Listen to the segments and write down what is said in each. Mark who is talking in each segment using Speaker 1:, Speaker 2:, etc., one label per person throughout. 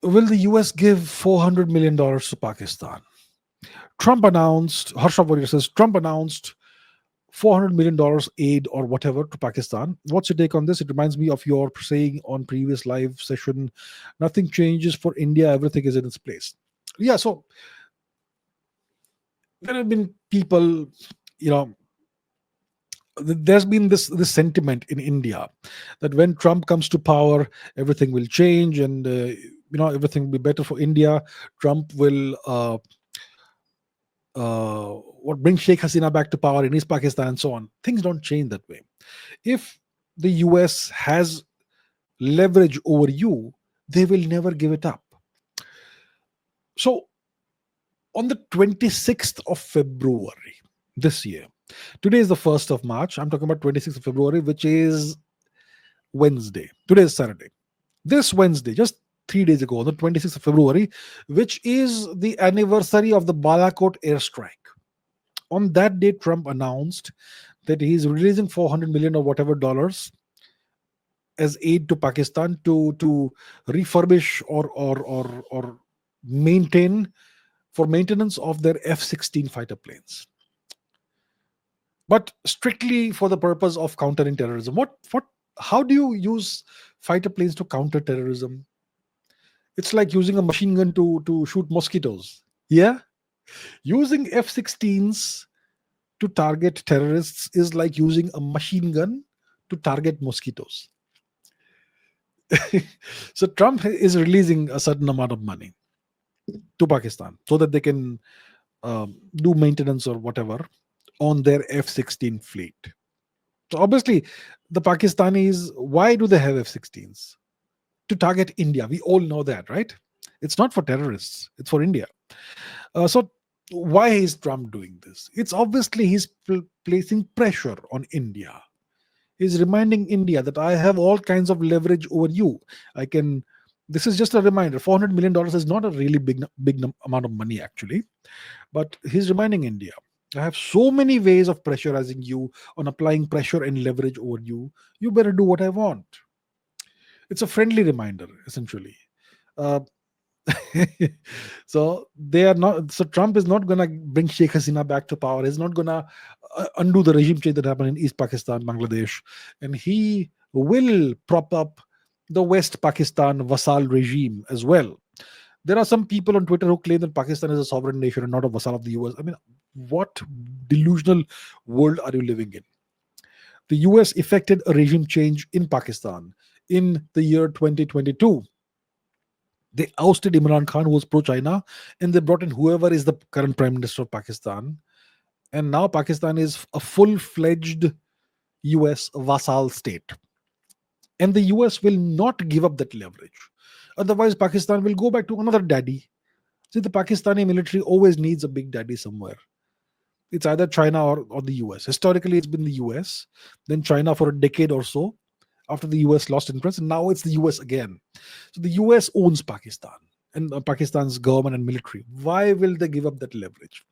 Speaker 1: Will the US give $400 million to Pakistan? Trump announced, Harsha Warrior says, Trump announced $400 million aid or whatever to Pakistan. What's your take on this? It reminds me of your saying on previous live session, nothing changes for India, everything is in its place. Yeah, so there have been people, you know, there's been this sentiment in India that when Trump comes to power, everything will change and everything will be better for India. Trump will what bring Sheikh Hasina back to power in East Pakistan and so on. Things don't change that way. If the US has leverage over you, they will never give it up. So on the 26th of February this year, today is the 1st of March. I'm talking about 26th of February, which is Wednesday. Today is Saturday. This Wednesday, just 3 days ago, on the 26th of February, which is the anniversary of the Balakot airstrike. On that day, Trump announced that he's releasing 400 million or whatever dollars as aid to Pakistan to refurbish or maintain for maintenance of their F-16 fighter planes, but strictly for the purpose of countering terrorism. How do you use fighter planes to counter terrorism? It's like using a machine gun to shoot mosquitoes. Yeah, using F-16s to target terrorists is like using a machine gun to target mosquitoes. So Trump is releasing a certain amount of money to Pakistan so that they can do maintenance or whatever on their F-16 fleet. So obviously, the Pakistanis, why do they have F-16s? To target India. We all know that, right? It's not for terrorists. It's for India. So why is Trump doing this? It's obviously he's placing pressure on India. He's reminding India that I have all kinds of leverage over you. I can. This is just a reminder. $400 million is not a really big amount of money, actually. But he's reminding India, I have so many ways of pressurizing you, on applying pressure and leverage over you. You better do what I want. It's a friendly reminder, essentially. Uh, so they are not. So Trump is not gonna bring Sheikh Hasina back to power. He's not gonna undo the regime change that happened in East Pakistan, Bangladesh, and he will prop up the West Pakistan vassal regime as well. There are some people on Twitter who claim that Pakistan is a sovereign nation and not a vassal of the US. I mean, what delusional world are you living in? The US effected a regime change in Pakistan in the year 2022. They ousted Imran Khan, who was pro China, and they brought in whoever is the current prime minister of Pakistan. And now Pakistan is a full fledged US vassal state. And the US will not give up that leverage. Otherwise, Pakistan will go back to another daddy. See, the Pakistani military always needs a big daddy somewhere. It's either China or the US. Historically, it's been the US, then China for a decade or so, after the US lost interest, and now it's the US again. So the US owns Pakistan and Pakistan's government and military. Why will they give up that leverage?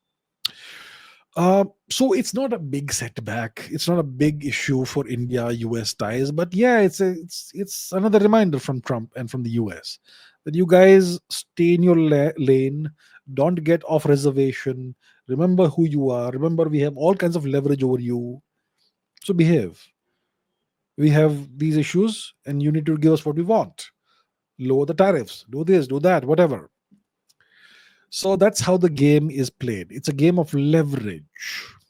Speaker 1: So it's not a big setback. It's not a big issue for India-US ties, but yeah, it's another reminder from Trump and from the US that you guys stay in your lane, don't get off reservation. Remember who you are. Remember, we have all kinds of leverage over you. So behave. We have these issues, and you need to give us what we want. Lower the tariffs. Do this. Do that. Whatever. So that's how the game is played. It's a game of leverage.